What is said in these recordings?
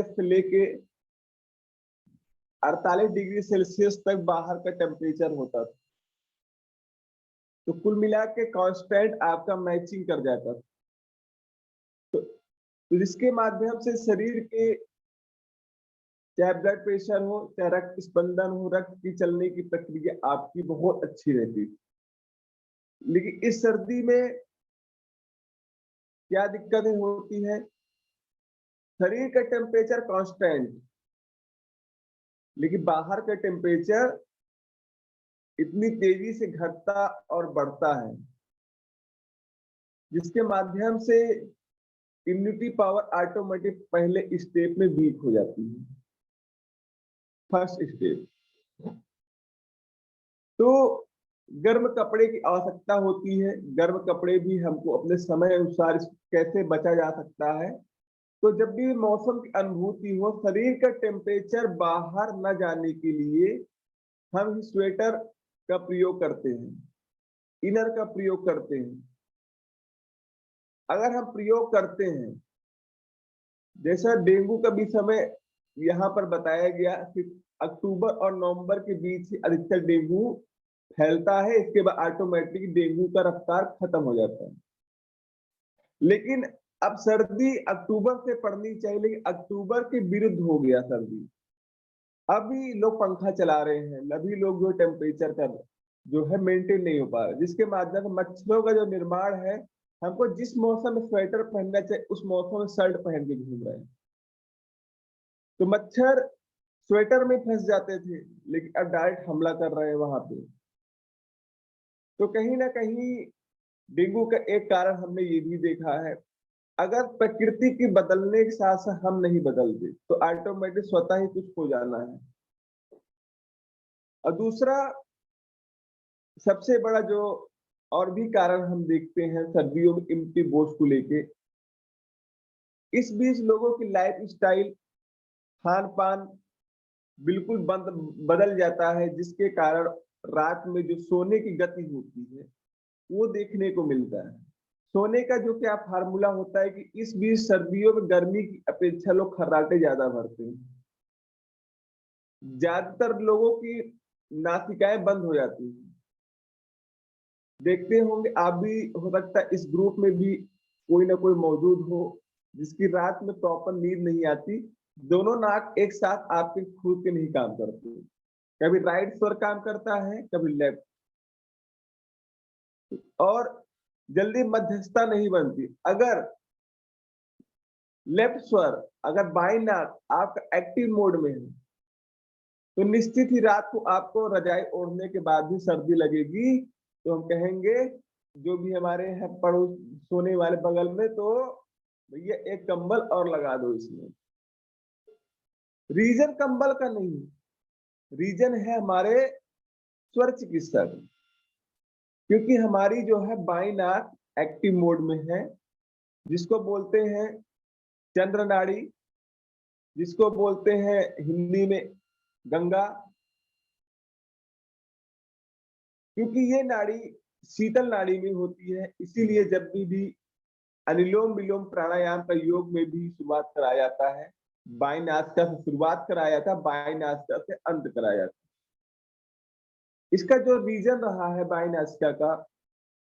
से लेके 48 degree Celsius तक बाहर का टेम्परेचर होता था। तो कुल मिला के कांस्टेंट आपका मैचिंग कर जाता था। तो जिसके माध्यम से शरीर के चाहे ब्लड प्रेशर हो, चाहे रक्त स्पंदन हो, रक्त की चलने की प्रक्रिया आपकी बहुत अच्छी रहती थी। लेकिन इस सर्दी में क्या दिक्कतें होती है? शरीर का टेम्परेचर कांस्टेंट, लेकिन बाहर का टेम्परेचर इतनी तेजी से घटता और बढ़ता है, जिसके माध्यम से इम्यूनिटी पावर ऑटोमेटिक पहले स्टेप में वीक हो जाती है, फर्स्ट स्टेप। तो गर्म कपड़े की आवश्यकता होती है। गर्म कपड़े भी हमको अपने समय अनुसार कैसे बचा जा सकता है? तो जब भी मौसम की अनुभूति हो, शरीर का टेम्परेचर बाहर न जाने के लिए हम स्वेटर का प्रयोग करते हैं, इनर का प्रयोग करते हैं। अगर हम प्रयोग करते हैं, जैसा डेंगू का भी समय यहाँ पर बताया गया कि अक्टूबर और नवंबर के बीच ही अधिकतर डेंगू फैलता है, इसके बाद ऑटोमेटिक डेंगू का रफ्तार खत्म हो जाता है। लेकिन अब सर्दी अक्टूबर से पड़नी चाहिए, लेकिन अक्टूबर के विरुद्ध हो गया सर्दी। अभी लोग पंखा चला रहे हैं, अभी लोग जो टेम्परेचर का जो है मेंटेन नहीं हो पा रहा, जिसके माध्यम से मच्छरों का जो निर्माण है, हमको जिस मौसम में स्वेटर पहनना चाहिए उस मौसम में शर्ट पहन के घूम रहे हैं। तो मच्छर स्वेटर में फंस जाते थे, लेकिन अब डायरेक्ट हमला कर रहे हैं वहां पे। तो कहीं ना कहीं डेंगू का एक कारण हमने ये भी देखा है, अगर प्रकृति की बदलने के साथ साथ हम नहीं बदलते तो ऑटोमेटिक स्वतः ही कुछ हो जाना है। और दूसरा सबसे बड़ा जो और भी कारण हम देखते हैं सर्दियों में इम्यूनिटी बूस्ट को लेके, इस बीच लोगों की लाइफ स्टाइल, खान पान बिल्कुल बदल जाता है, जिसके कारण रात में जो सोने की गति होती है वो देखने को मिलता है। सोने का जो क्या फार्मूला होता है कि इस बीच सर्दियों में गर्मी की अपेक्षा लोग खर्राटे ज्यादा भरते हैं, ज्यादातर लोगों की नासिकाएं बंद हो जाती हैं। देखते होंगे आप भी, हो सकता है इस ग्रुप में भी कोई ना कोई मौजूद हो जिसकी रात में प्रॉपर नींद नहीं आती, दोनों नाक एक साथ आपके खुद के नहीं काम करते, कभी राइट स्वर काम करता है, कभी लेफ्ट, और जल्दी मध्यस्थता नहीं बनती। अगर लेफ्ट स्वर, अगर बाई नाक आपका एक्टिव मोड में है, तो निश्चित ही रात को आपको रजाई ओढ़ने के बाद भी सर्दी लगेगी। तो हम कहेंगे जो भी हमारे हैं पड़ोस सोने वाले बगल में, तो भैया एक कंबल और लगा दो इसमें। रीजन कंबल का नहीं, रीजन है हमारे स्वर चिकित्सक, क्योंकि हमारी जो है बाई नाक एक्टिव मोड में है, जिसको बोलते हैं चंद्र नाड़ी, जिसको बोलते हैं हिंदी में गंगा। क्योंकि ये नाड़ी शीतल नाड़ी में होती है, इसीलिए जब भी अनुलोम विलोम प्राणायाम का योग में भी शुरुआत कराया जाता है, बाई नासिका से शुरुआत कराया जाता है, बाई नासिका से अंत कराया जाता है। इसका जो रीजन रहा है बाई नासिका का,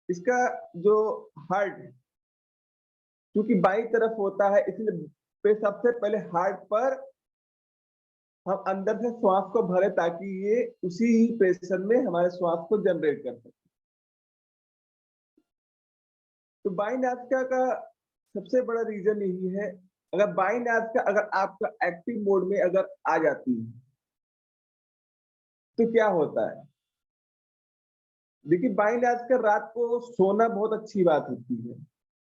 इसका जो हार्ट, क्योंकि बाई तरफ होता है, इसलिए पे सबसे पहले हार्ट पर हम अंदर से श्वास को भरे, ताकि ये उसी ही प्रेशर में हमारे श्वास को जनरेट कर सके। तो बाई नासिका का सबसे बड़ा रीजन यही है। अगर बाई नासिका अगर आपका एक्टिव मोड में अगर आ जाती है तो क्या होता है? देखिए, बाई नासिका रात को सोना बहुत अच्छी बात होती है,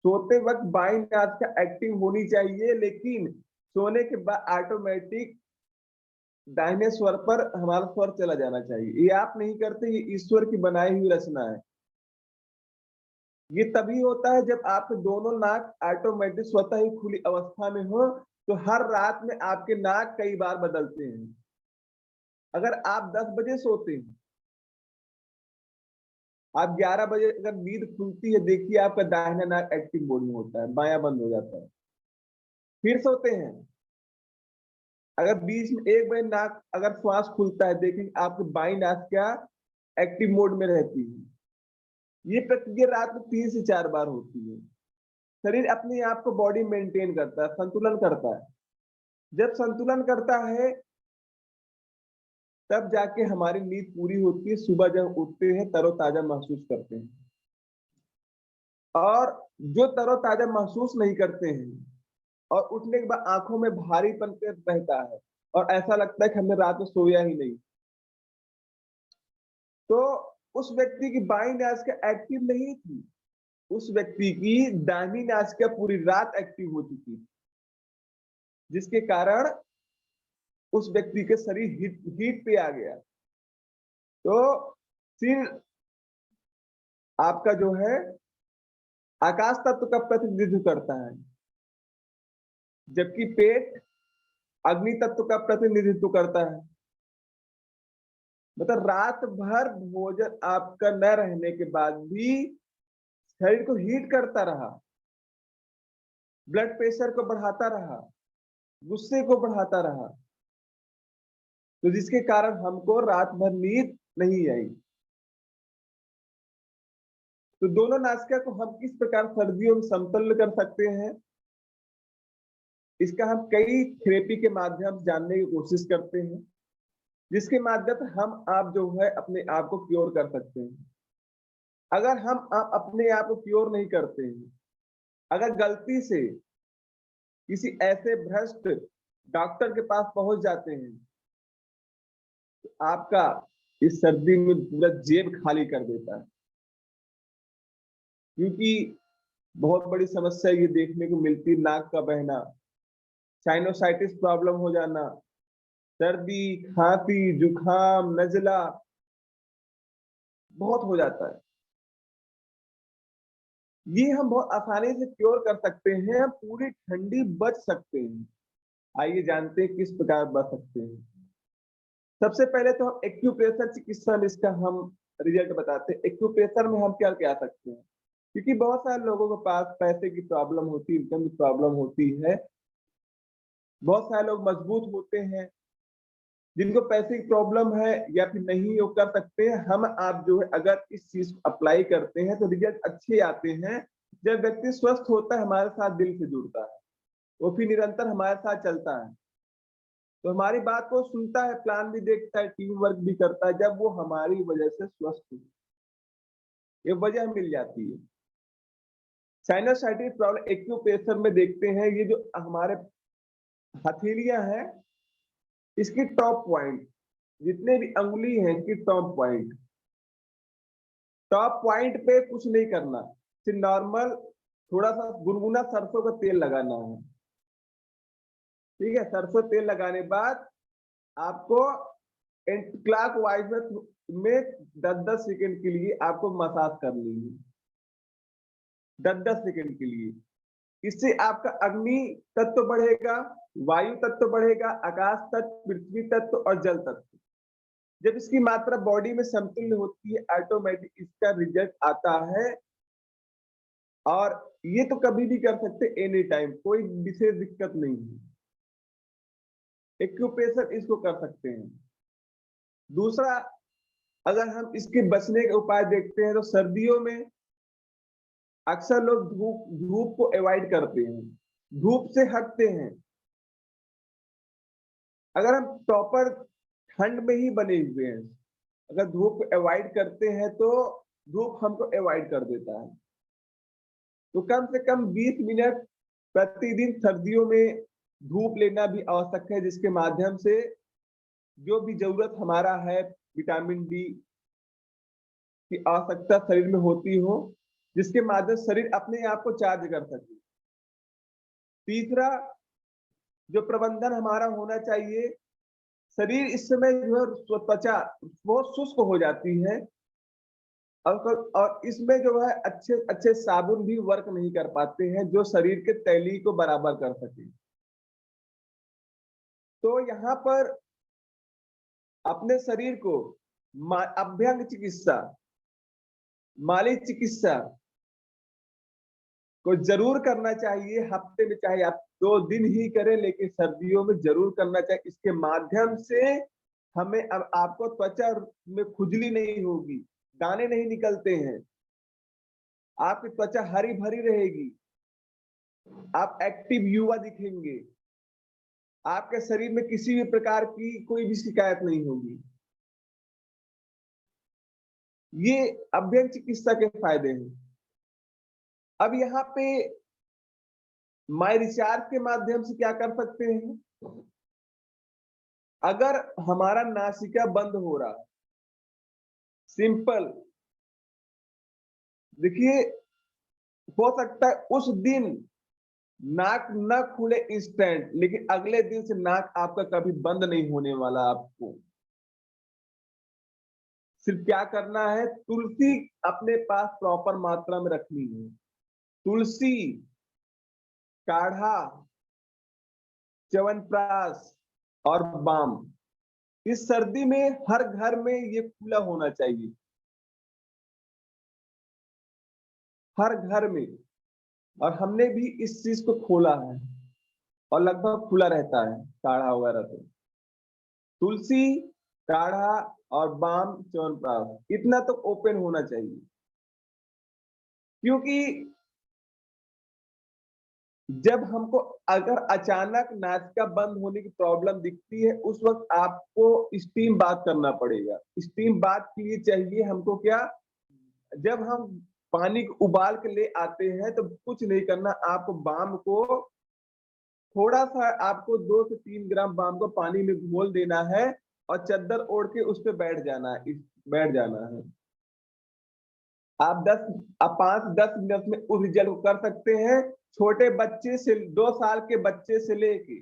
सोते वक्त बाई नासिका एक्टिव होनी चाहिए, लेकिन सोने के बाद ऑटोमेटिक दाहिने स्वर पर हमारा स्वर चला जाना चाहिए। ये आप नहीं करते, ये ईश्वर की बनाई हुई रचना है। ये तभी होता है जब आपके दोनों नाक ऑटोमेटिक स्वतः ही खुली अवस्था में हो। तो हर रात में आपके नाक कई बार बदलते हैं। अगर आप 10 बजे सोते हैं, आप 11 बजे अगर नींद खुलती है, देखिए आपका दाहिना नाक एक्टिव मोड में होता है, बायां बंद हो जाता है। फिर सोते हैं, अगर बीच में एक बार नाक अगर श्वास खुलता है, देखिए आपकी बाई नासिका एक्टिव मोड में रहती है। ये प्रक्रिया रात में 3 से 4 बार होती है। शरीर अपने आप को बॉडी मेंटेन करता है, संतुलन करता है। जब संतुलन करता है तब जाके हमारी नींद पूरी होती है, सुबह जब उठते हैं तरोताजा महसूस करते हैं। और जो तरोताजा महसूस नहीं करते हैं और उठने के बाद आंखों में भारीपन रहता है और ऐसा लगता है कि हमने रात में सोया ही नहीं, तो उस व्यक्ति की बाईं नासिका एक्टिव नहीं थी, उस व्यक्ति की दाहिनी नासिका पूरी रात एक्टिव हो चुकी थी, जिसके कारण उस व्यक्ति के शरीर हीट पे आ गया। तो सिर आपका जो है आकाश तत्व का प्रतिनिधित्व करता है, जबकि पेट अग्नि तत्व का प्रतिनिधित्व करता है। मतलब रात भर भोजन आपका न रहने के बाद भी शरीर को हीट करता रहा, ब्लड प्रेशर को बढ़ाता रहा, गुस्से को बढ़ाता रहा, तो जिसके कारण हमको रात भर नींद नहीं आई। तो दोनों नासिका को हम किस प्रकार सर्दियों में समतुल्य कर सकते हैं, इसका हम कई थेरेपी के माध्यम से जानने की कोशिश करते हैं, जिसके माध्यम से हम आप जो है अपने आप को क्योर कर सकते हैं। अगर हम आप अपने आप को क्योर नहीं करते हैं, अगर गलती से किसी ऐसे भ्रष्ट डॉक्टर के पास पहुंच जाते हैं, तो आपका इस सर्दी में पूरा जेब खाली कर देता है। क्योंकि बहुत बड़ी समस्या ये देखने को मिलती है, नाक का बहना, साइनोसाइटिस प्रॉब्लम हो जाना, सर्दी, खांसी, जुखाम, नजला बहुत हो जाता है। ये हम बहुत आसानी से क्योर कर सकते हैं, हम पूरी ठंडी बच सकते हैं। आइए जानते हैं किस प्रकार बच सकते हैं। सबसे पहले तो हम एक्यूप्रेशर चिकित्सा में इसका हम रिजल्ट बताते हैं। एक्यूप्रेशर में हम क्या क्या सकते हैं, क्योंकि बहुत सारे लोगों के पास पैसे की प्रॉब्लम होती है, इनकम की प्रॉब्लम होती है। बहुत सारे लोग मजबूत होते हैं, जिनको पैसे की प्रॉब्लम है या फिर नहीं वो कर सकते हैं। हम आप जो है अगर इस चीज को अप्लाई करते हैं तो रिजल्ट अच्छे आते हैं। जब व्यक्ति स्वस्थ होता है, हमारे साथ दिल से जुड़ता है, वो फिर निरंतर हमारे साथ चलता है, तो हमारी बात को सुनता है, प्लान भी देखता है, टीम वर्क भी करता है। जब वो हमारी वजह से स्वस्थ हो, ये वजह मिल जाती है। साइनोसाइटिस प्रॉब्लम एक्यूप्रेशर में देखते हैं, ये जो हमारे हथेलियां हैं, इसकी टॉप पॉइंट, जितने भी अंगुली हैं इसकी टॉप पॉइंट पे कुछ नहीं करना, सिर्फ नॉर्मल थोड़ा सा गुनगुना सरसों का तेल लगाना है। ठीक है, सरसों तेल लगाने बाद आपको क्लॉक वाइज में 10-10 सेकंड के लिए आपको मसाज करनी है, 10-10 सेकंड के लिए। इससे आपका अग्नि तत्व बढ़ेगा, वायु तत्व बढ़ेगा, आकाश तत्व, पृथ्वी तत्व और जल तत्व। जब इसकी मात्रा बॉडी में समतुल्य होती है, ऑटोमेटिक इसका रिजल्ट आता है। और ये तो कभी भी कर सकते, एनी टाइम, कोई विशेष दिक्कत नहीं है। एक्यूप्रेशर इसको कर सकते हैं। दूसरा, अगर हम इसके बचने के उपाय देखते हैं तो सर्दियों में अक्सर लोग धूप को अवॉइड करते हैं, धूप से हटते हैं। अगर हम प्रॉपर ठंड में ही बने हुए हैं, अगर धूप को अवॉइड करते हैं तो धूप हमको अवॉइड कर देता है। तो कम से कम 20 मिनट प्रतिदिन सर्दियों में धूप लेना भी आवश्यक है, जिसके माध्यम से जो भी जरूरत हमारा है विटामिन डी की आवश्यकता शरीर में होती हो, जिसके माध्यम से शरीर अपने आप को चार्ज कर सके। तीसरा, जो प्रबंधन हमारा होना चाहिए, शरीर इस समय जो है त्वचा बहुत शुष्क हो जाती है, और इसमें जो है अच्छे अच्छे साबुन भी वर्क नहीं कर पाते हैं जो शरीर के तैलीय को बराबर कर सके। तो यहाँ पर अपने शरीर को अभ्यंग चिकित्सा, मालिश चिकित्सा को जरूर करना चाहिए। हफ्ते में चाहे आप 2 दिन ही करें, लेकिन सर्दियों में जरूर करना चाहिए। इसके माध्यम से हमें अब आपको त्वचा में खुजली नहीं होगी, दाने नहीं निकलते हैं, आपकी त्वचा हरी भरी रहेगी, आप एक्टिव युवा दिखेंगे, आपके शरीर में किसी भी प्रकार की कोई भी शिकायत नहीं होगी। ये अभ्यंग चिकित्सा के फायदे हैं। अब यहाँ पे माई रिचार्ज के माध्यम से क्या कर सकते हैं? अगर हमारा नासिका बंद हो रहा है, सिंपल, देखिए, हो सकता है उस दिन नाक न खुले इंस्टेंट, लेकिन अगले दिन से नाक आपका कभी बंद नहीं होने वाला। आपको सिर्फ क्या करना है, तुलसी अपने पास प्रॉपर मात्रा में रखनी है। तुलसी, काढ़ा, च्यवनप्राश और बाम, इस सर्दी में हर घर में ये खुला होना चाहिए, हर घर में। और हमने भी इस चीज को खोला है और लगभग खुला रहता है काढ़ा वगैरह से। तुलसी, काढ़ा और बाम, च्यवनप्राश, इतना तो ओपन होना चाहिए। क्योंकि जब हमको अगर अचानक नासिका बंद होने की प्रॉब्लम दिखती है, उस वक्त आपको स्टीम बाथ करना पड़ेगा। स्टीम बाथ के लिए चाहिए हमको क्या, जब हम पानी को उबाल के ले आते हैं तो कुछ नहीं करना, आपको बाम को थोड़ा सा, आपको 2 से 3 ग्राम बाम को पानी में घोल देना है और चद्दर ओढ़ के उस पे बैठ जाना है। आप 5-10 मिनट में उस रिजल्ट को कर सकते हैं। छोटे बच्चे से, 2 साल के बच्चे से लेके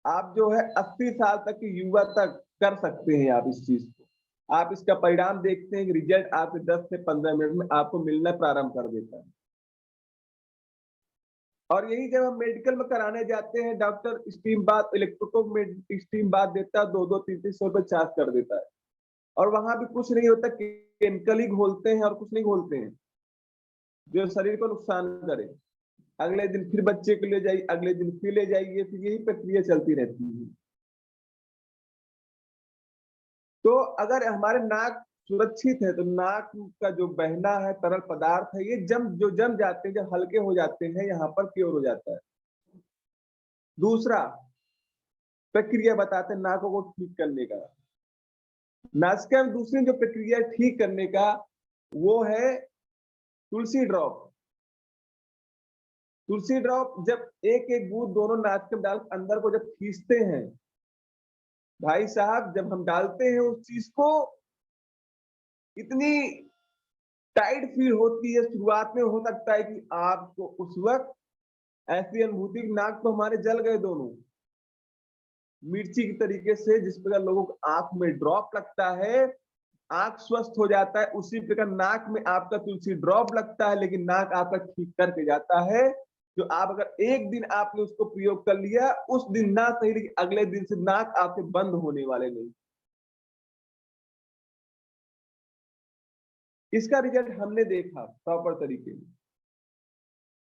आप जो है 80 साल तक के युवा तक कर सकते हैं आप इस चीज को। आप इसका परिणाम देखते हैं कि रिजल्ट आपके 10 से 15 मिनट में आपको मिलना प्रारंभ कर देता है। और यही जब हम मेडिकल में कराने जाते हैं, doctor steam bath, steam bath देता है, 2-2, 3-3 सौ रुपए चार्ज कर देता है। और वहां भी कुछ नहीं होता, केमिकल ही घोलते हैं और कुछ नहीं घोलते हैं जो शरीर को नुकसान करे। अगले दिन फिर बच्चे को ले जाइए, अगले दिन फिर ले जाइए, फिर यही प्रक्रिया चलती रहती है। तो अगर हमारे नाक सुरक्षित है तो नाक का जो बहना है, तरल पदार्थ है, ये जम जाते हैं, जब हल्के हो जाते हैं, यहाँ पर क्योर हो जाता है। दूसरा प्रक्रिया बताते हैं नाकों को ठीक करने का। नासिका में दूसरी जो प्रक्रिया ठीक करने का, वो है तुलसी ड्रॉप। तुलसी ड्रॉप जब एक एक बूंद दोनों नाक में डाल अंदर को जब खींचते हैं, भाई साहब, जब हम डालते हैं उस चीज को, इतनी टाइट फील होती है। शुरुआत में हो सकता है कि आपको उस वक्त ऐसी अनुभूति, नाक तो हमारे जल गए दोनों, मिर्ची की तरीके से। जिस प्रकार लोगों को आंख में ड्रॉप लगता है, आंख स्वस्थ हो जाता है, उसी प्रकार नाक में आपका तुलसी ड्रॉप लगता है, लेकिन नाक आपका ठीक करके जाता है। जो आप अगर एक दिन आपने उसको प्रयोग कर लिया, उस दिन ना सही, लेकिन अगले दिन से नाक आपके बंद होने वाले नहीं। इसका रिजल्ट हमने देखा प्रॉपर तरीके में।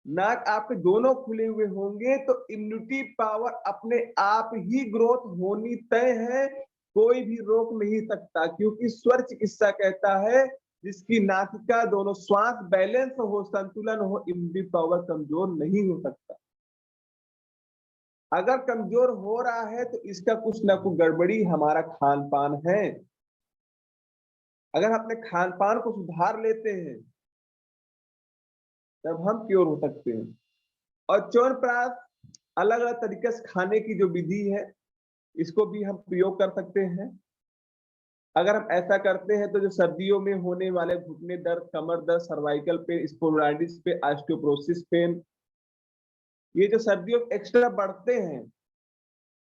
नाक आपके दोनों खुले हुए होंगे तो इम्यूनिटी पावर अपने आप ही ग्रोथ होनी तय है, कोई भी रोक नहीं सकता। क्योंकि स्वर चिकित्सा कहता है, जिसकी नासिका दोनों श्वास बैलेंस हो, संतुलन हो, इम्यूनिटी पावर कमजोर नहीं हो सकता। अगर कमजोर हो रहा है तो इसका कुछ ना कुछ गड़बड़ी हमारा खान पान है। अगर अपने खान पान को सुधार लेते हैं तब हम क्योर हो सकते हैं। और च्यवनप्राश अलग अलग तरीके से खाने की जो विधि है, इसको भी हम प्रयोग कर सकते हैं। अगर हम ऐसा करते हैं तो जो सर्दियों में होने वाले घुटने दर्द, कमर दर्द, सर्वाइकल पेन, स्पोंडिलाइटिस पे, ऑस्टियोपोरोसिस पेन, ये जो सर्दियों में एक्स्ट्रा बढ़ते हैं,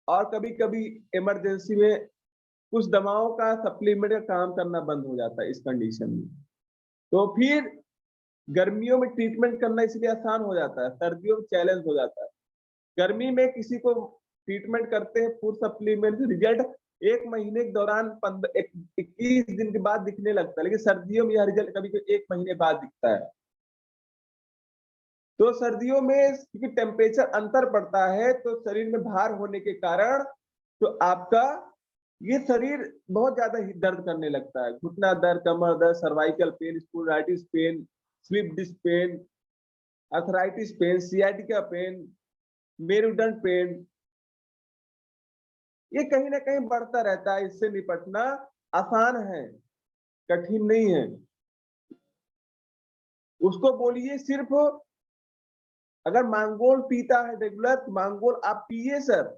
और कभी कभी इमरजेंसी में कुछ दवाओं का सप्लीमेंट का काम करना बंद हो जाता है इस कंडीशन में, तो फिर गर्मियों में ट्रीटमेंट करना इसलिए आसान हो जाता है, सर्दियों में चैलेंज हो जाता है। गर्मी में किसी को ट्रीटमेंट करते हैं फूड सप्लीमेंट, रिजल्ट 1 महीने के दौरान 21 दिन के बाद दिखने लगता है, लेकिन सर्दियों में यह रिजल्ट कभी कभी 1 महीने बाद दिखता है। तो सर्दियों में क्योंकि टेम्परेचर अंतर पड़ता है तो शरीर में भार होने के कारण तो आपका ये शरीर बहुत ज्यादा ही दर्द करने लगता है। घुटना दर्द, कमर दर्द, cervical pain, spondylitis pain, slip disc pain, arthritis pain, sciatica pain, मेरुदंड पेन, ये कहीं ना कहीं बढ़ता रहता है। इससे निपटना आसान है, कठिन नहीं है। उसको बोलिए सिर्फ अगर मांगोल पीता है रेगुलर तो मांगोल आप पिए सर।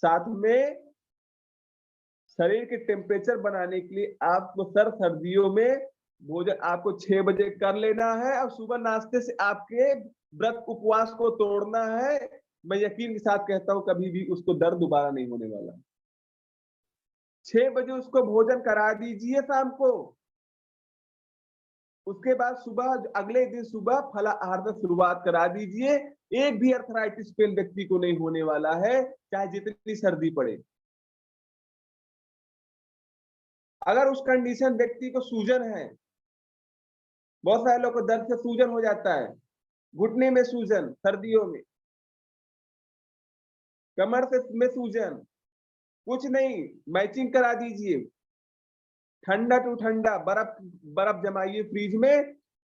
साथ में शरीर के टेम्परेचर बनाने के लिए आपको सर सर्दियों में भोजन आपको 6 बजे कर लेना है और सुबह नाश्ते से आपके व्रत उपवास को तोड़ना है। मैं यकीन के साथ कहता हूं कभी भी उसको दर्द दोबारा नहीं होने वाला। 6 बजे उसको भोजन करा दीजिए शाम को। उसके बाद सुबह अगले दिन सुबह फलाहार से शुरुआत करा दीजिए। एक भी अर्थराइटिस पेन व्यक्ति को नहीं होने वाला है, चाहे जितनी सर्दी पड़े। अगर उस कंडीशन व्यक्ति को सूजन है, बहुत सारे लोग को दर्द से सूजन हो जाता है, घुटने में सूजन सर्दियों में, कमर से में सूजन, कुछ नहीं, मैचिंग करा दीजिए। ठंडा टू ठंडा बर्फ बर्फ जमाइए फ्रिज में।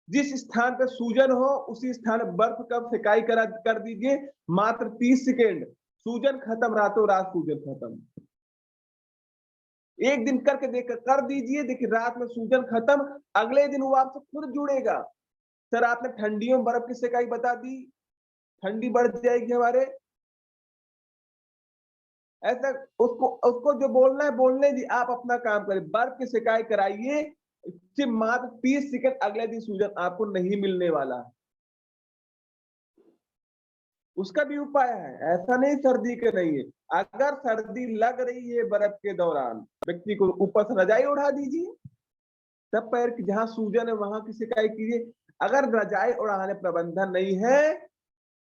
जिस स्थान पे सूजन हो उसी स्थान बर्फ का सेकाई कर दीजिए। मात्र 30 सेकेंड, सूजन खत्म, रातों रात सूजन खत्म। एक दिन करके देख कर दीजिए, देखिए रात में सूजन खत्म। अगले दिन वो आपसे खुद जुड़ेगा। सर आपने ठंडियों में बर्फ की सेकाई बता दी, ठंडी बढ़ जाएगी हमारे। ऐसा उसको उसको जो बोलना है बोलने दी, आप अपना काम करें। बर्फ की सेकाई कराइए, सिर्फ मात्र 30 सेकंड, अगले दिन सूजन आपको नहीं मिलने वाला। उसका भी उपाय है, ऐसा नहीं सर्दी के नहीं है। अगर सर्दी लग रही है बर्फ के दौरान, व्यक्ति को ऊपर से रजाई उड़ा दीजिए। तब पैर की जहां सूजन है वहां की सिकाई कीजिए। अगर रजाई उड़ाने प्रबंधन नहीं है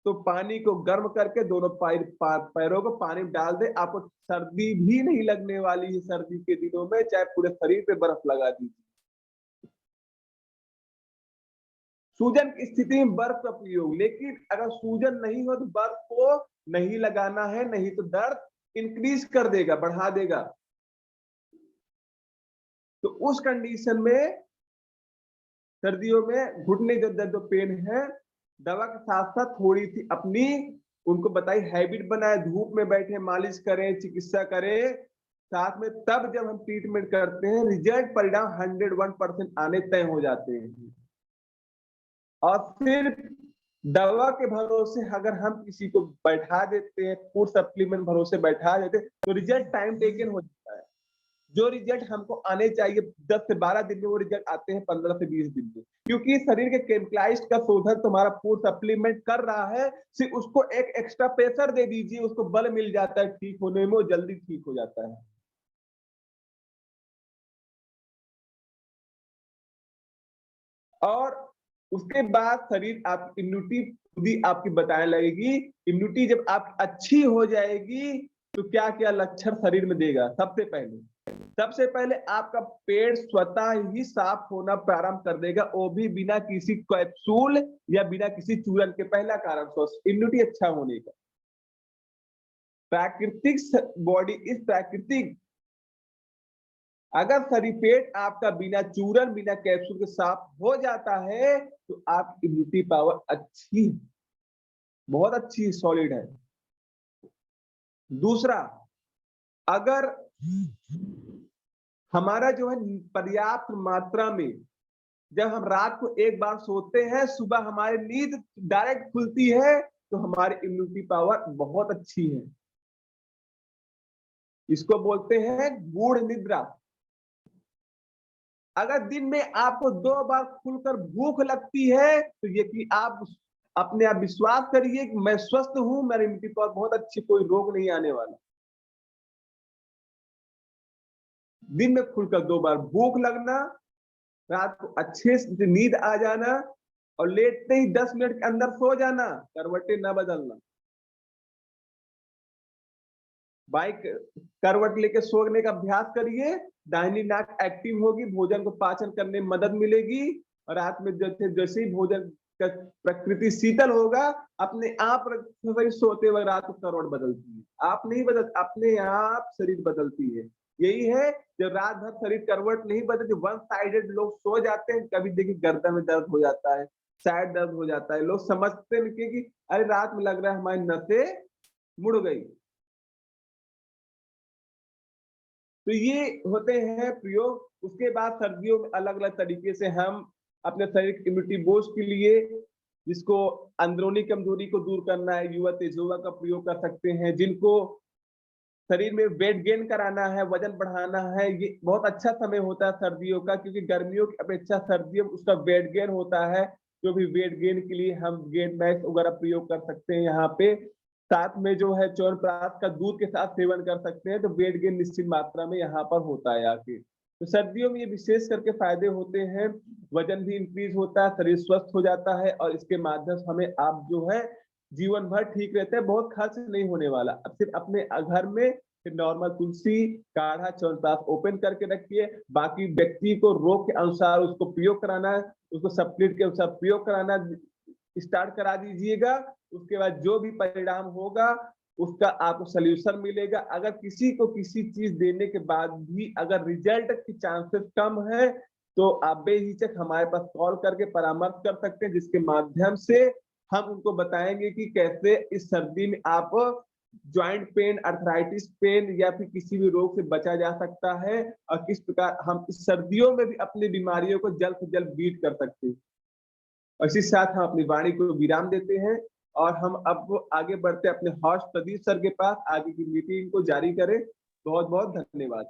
तो पानी को गर्म करके दोनों पैरों को पानी में डाल दे। आपको सर्दी भी नहीं लगने वाली है। सर्दी के दिनों में चाहे पूरे शरीर पे बर्फ लगा दीजिए। सूजन की स्थिति में बर्फ का प्रयोग, लेकिन अगर सूजन नहीं हो तो बर्फ को नहीं लगाना है, नहीं तो दर्द इंक्रीज कर देगा, बढ़ा देगा। तो उस कंडीशन में सर्दियों में घुटने जो दर्द पेन है, दवा के साथ साथ थोड़ी सी अपनी उनको बताई हैबिट बनाए, धूप में बैठे मालिश करें, चिकित्सा करें साथ में। तब जब हम ट्रीटमेंट करते हैं रिजल्ट परिणाम 101% आने तय हो जाते हैं। और सिर्फ दवा के भरोसे अगर हम किसी को बैठा देते हैं, फूड सप्लीमेंट भरोसे बैठा देते हैं तो रिजल्ट टाइम टेकन हो जाता है। जो रिजल्ट हमको आने चाहिए 10 से 12 दिन में, वो रिजल्ट आते हैं 15 से 20 दिन में। क्योंकि शरीर के केमिकलाइज्ड का शोधन तुम्हारा फूड सप्लीमेंट कर रहा है। सिर्फ उसको एक एक्स्ट्रा प्रेशर दे दीजिए, उसको बल मिल जाता है ठीक होने में, वो जल्दी ठीक हो जाता है। और उसके बाद शरीर आप इम्यूनिटी खुद ही आपकी बताने लगेगी। इम्यूनिटी जब आप अच्छी हो जाएगी तो क्या क्या लक्षण शरीर में देगा। सबसे पहले आपका पेट स्वतः ही साफ होना प्रारंभ कर देगा, वो भी बिना किसी कैप्सूल या बिना किसी चूरन के। पहला कारण इम्यूनिटी अच्छा होने का। प्राकृतिक बॉडी इस प्राकृतिक, अगर शरीर पेट आपका बिना चूरन बिना कैप्सूल के साफ हो जाता है तो आपकी इम्यूनिटी पावर अच्छी, बहुत अच्छी सॉलिड है। दूसरा, अगर हमारा जो है पर्याप्त मात्रा में, जब हम रात को एक बार सोते हैं सुबह हमारी नींद डायरेक्ट खुलती है तो हमारी इम्यूनिटी पावर बहुत अच्छी है। इसको बोलते हैं गूढ़ निद्रा। अगर दिन में आपको 2 बार खुलकर भूख लगती है तो ये कि आप अपने आप विश्वास करिए कि मैं स्वस्थ हूं, मेरी इम्यूनिटी पावर बहुत अच्छी, कोई रोग नहीं आने वाला। दिन में खुलकर 2 बार भूख लगना, रात को अच्छे से नींद आ जाना और लेटते ही 10 मिनट के अंदर सो जाना, करवटें ना बदलना। बाइक करवट लेके सोने का अभ्यास करिए, दाहिनी नाक एक्टिव होगी, भोजन को पाचन करने में मदद मिलेगी। और रात में जैसे जैसे ही भोजन प्रकृति शीतल होगा, अपने आप सोते वक्त रात को करवट बदलती है। आप नहीं बदल, अपने आप शरीर बदलती है। यही है, जब रात भर शरीर करवट नहीं बदलती, वन साइडेड लोग सो जाते हैं, कभी देखिए गर्दन में दर्द हो जाता है, साइड दर्द हो जाता है, लोग समझते नहीं कि अरे रात में लग रहा है हमारी नसें मुड़ गई। तो ये होते हैं प्रयोग। उसके बाद सर्दियों में अलग-अलग तरीके से हम अपने शरीर की इम्यूनिटी बूस्ट के लिए, जिसको अंदरूनी कमजोरी को दूर करना है, युवा तेजोवा का प्रयोग कर सकते हैं। जिनको शरीर में वेट गेन कराना है, वजन बढ़ाना है, ये बहुत अच्छा समय होता है सर्दियों का, क्योंकि गर्मियों की अपेक्षा सर्दियों में उसका वेट गेन होता है। जो भी वेट गेन के लिए हम गेन मैक्स वगैरह प्रयोग कर सकते हैं यहाँ पे। साथ में जो है च्यवनप्राश का दूध के साथ सेवन कर सकते हैं, तो वेट गेन निश्चित मात्रा में यहाँ पर होता है आके। तो सर्दियों में ये विशेष करके फायदे होते हैं, वजन भी इंक्रीज होता है, शरीर स्वस्थ हो जाता है और इसके माध्यम से हमें आप जो है जीवन भर ठीक रहते हैं, बहुत खर्च नहीं होने वाला। अब सिर्फ अपने घर में फिर नॉर्मल तुलसी काढ़ा च्यवनप्राश ओपन करके रखिए, बाकी व्यक्ति को रोग के अनुसार उसको प्रयोग कराना है, उसको सप्लीट के अनुसार प्रयोग कराना स्टार्ट करा दीजिएगा। उसके बाद जो भी परिणाम होगा उसका आपको सॉल्यूशन मिलेगा। अगर किसी को किसी चीज देने के बाद भी अगर रिजल्ट की चांसेस कम है, तो आप बेहिचक हमारे पास कॉल करके परामर्श कर सकते हैं, जिसके माध्यम से हम उनको बताएंगे कि कैसे इस सर्दी में आप जॉइंट पेन, अर्थराइटिस पेन या फिर किसी भी रोग से बचा जा सकता है और किस प्रकार हम इस सर्दियों में भी अपनी बीमारियों को जल्द से जल्द बीट कर सकते हैं। और इसी साथ हम अपनी वाणी को विराम देते हैं और हम अब आगे बढ़ते हैं अपने हॉस्ट प्रदीप सर के पास, आगे की मीटिंग को जारी करें। बहुत बहुत धन्यवाद।